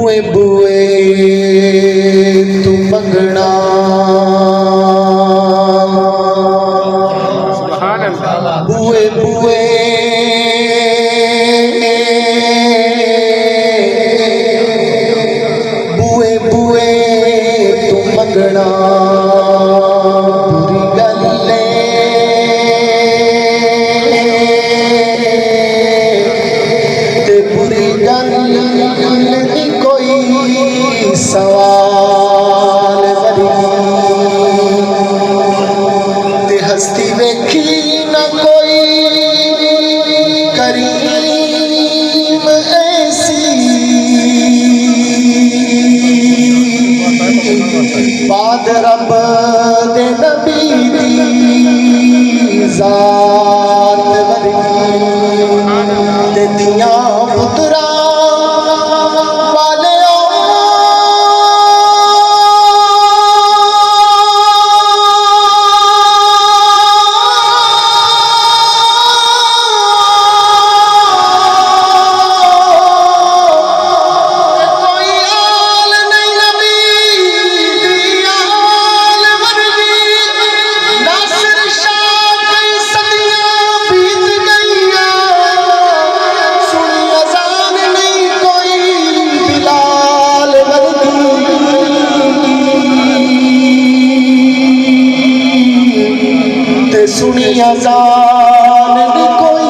बुए बुए तू मंगना बुए बुए बुए बुए तू मंगना बुरी गल्ले ते बुरी गल नहीं कोई सवाल वरी ते हस्ती वेखी न कोई करीम ऐसी बाद रब दे नबी दी जात वरी ते दिया पुत्रा सुनी अज़ान कोई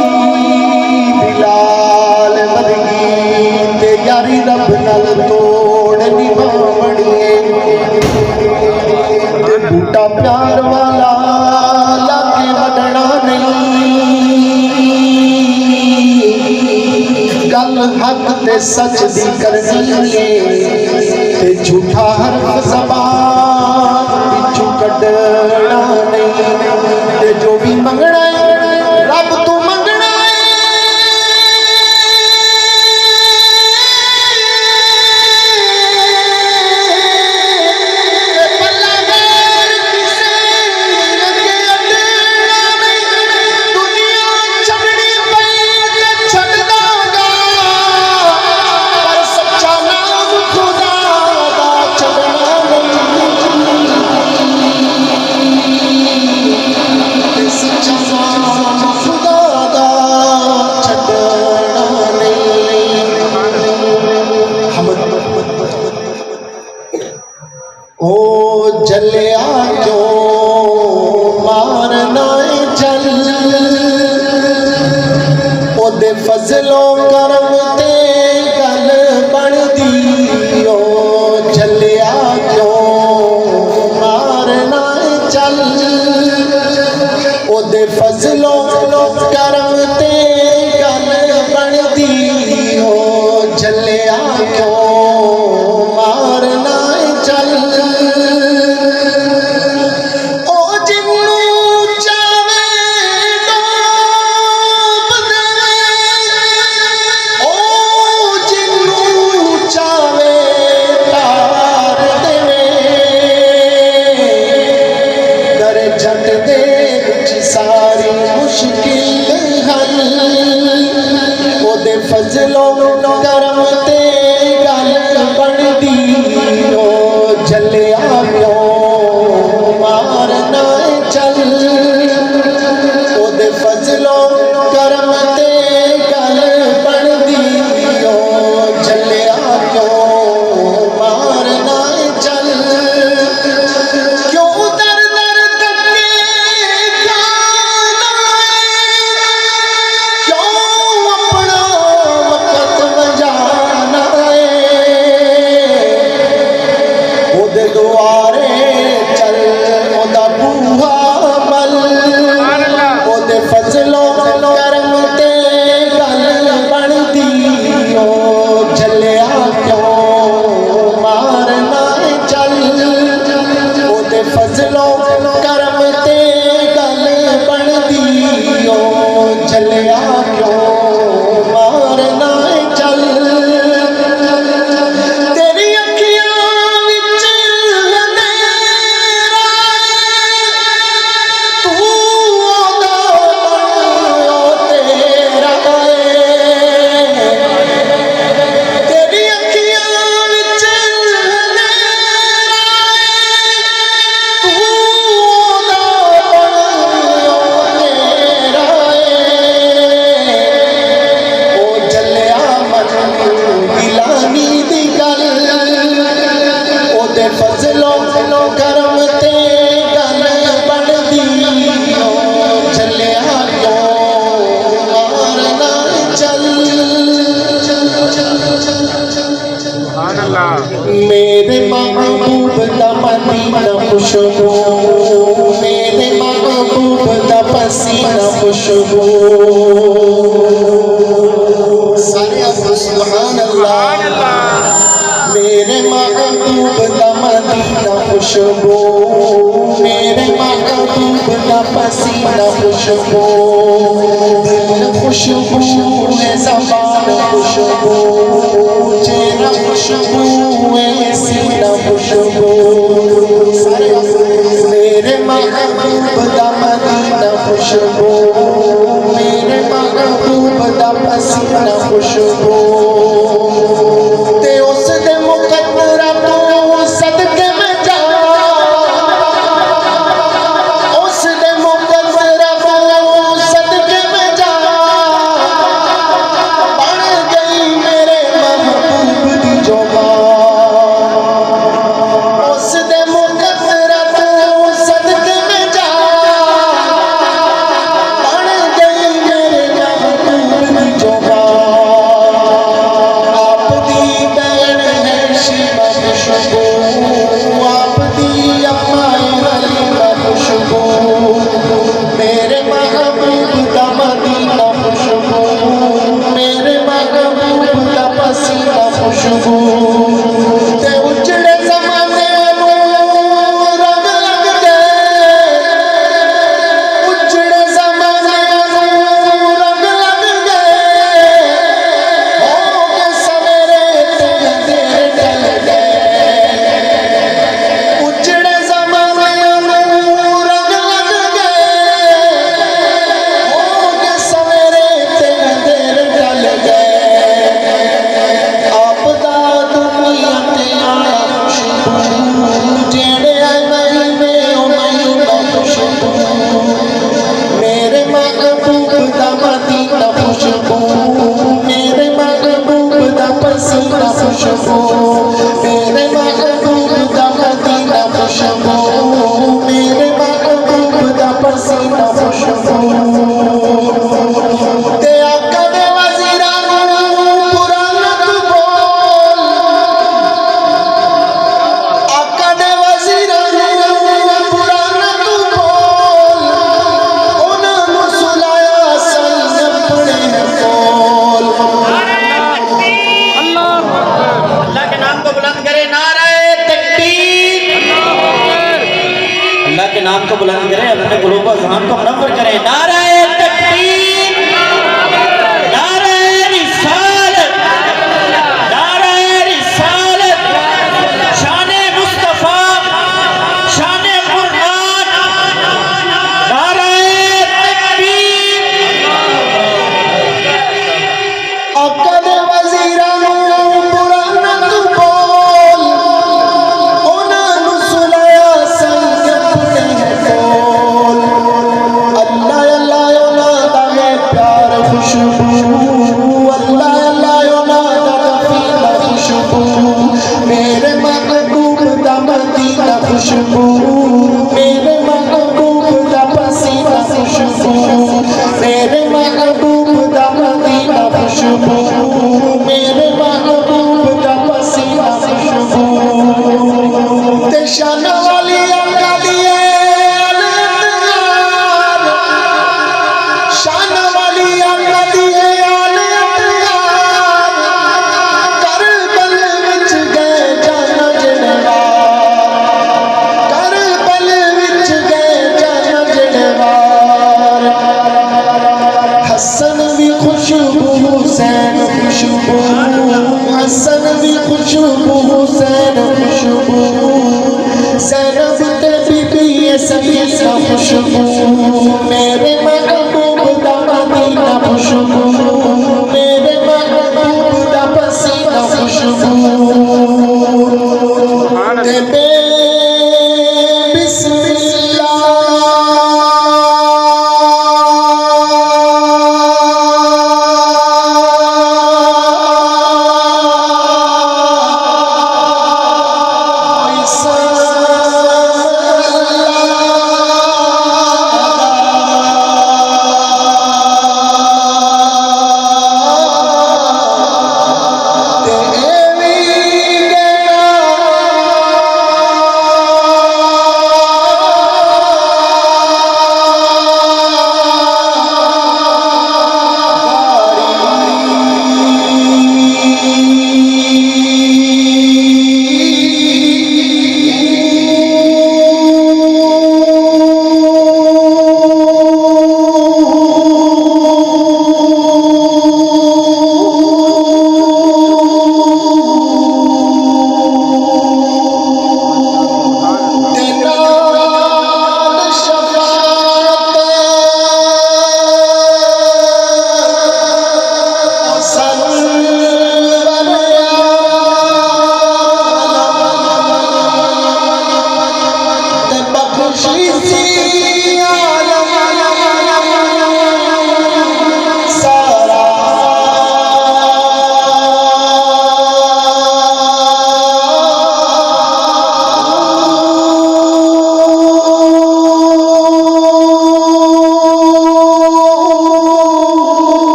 बिलाल वर्गी ते यारी रब नाल तोड़ निभावणिए ते बूटा प्यार वाला लाके वडना नहीं गल हक ते सच दी करनी है ते झूठा हरफ ज़बान विचों कढना नहीं ते जो भी मंगना है रब तू मंगना है पल्ला गैर किसे रंगे अड्डा नहीं दुनिया छड़नी पई ते छड़ दांगा पर सच्चा नाम खुदा दा छड़ना नहीं सच्चा नाम खुदा दा छड़ना नहीं हम ओ जलिया जो मारना जल ओदे फजलों करम ते गल बनदी ओ जलिया जो मारना चल ओदे फजलों करम ते गल बनदी हो जलिया क्यों मारना चल ओ जिन्नू चावे डोब दे ओ जिन्नू चावे तार देवे कर जट दे सारी मुश्किल हल ओदे फजलों करम ते गल मेरे महबूब दा मदीना खुशबू, मेरे महबूब दा पसीना खुशबू। सारे आखो सुभान अल्लाह। मेरे महबूब दा मदीना खुशबू, मेरे महबूब दा पसीना खुशबू। दिल खुशबू है ज़बान खुशबू, चेहरा खुशबू है सीना खुशबू। मेरे महबूब दा मदीना खुशबू, मेरे महबूब दा पसीना खुशबू। नाम को बुलंद करें, अपने गुरूब ज़हान को मुनव्वर करें। नारे तकबीर, नारे रिसालत, नारे रिसालत, शाने मुस्तफा, शाने कुरान, नारे तकबीर। अकल वज़ीरानू पुराना तू बोल, उन्हां नू सुनाया संग अपने बोल। अल्लाह अल्लाह उन्हां दा है प्यार खुशबू, अल्लाह अल्लाह उन्हां दा कफीला खुशबू। मेरे महबूब दा मदीना खुशबू, मेरे महबूब दा पसीना खुशबू। मेरे महबूब दा मदीना खुशबू, मेरे महबूब दा पसीना खुशबू। ते शान वाली अंगालिए अलतयार, शान वाली अंगालिए अलतयार। करबल विच गए जाना जनवार, करबल विच गए जाना जनवार। हसन भी खुशबू हुसैन खुशबू, हसन भी खुशबू हुसैन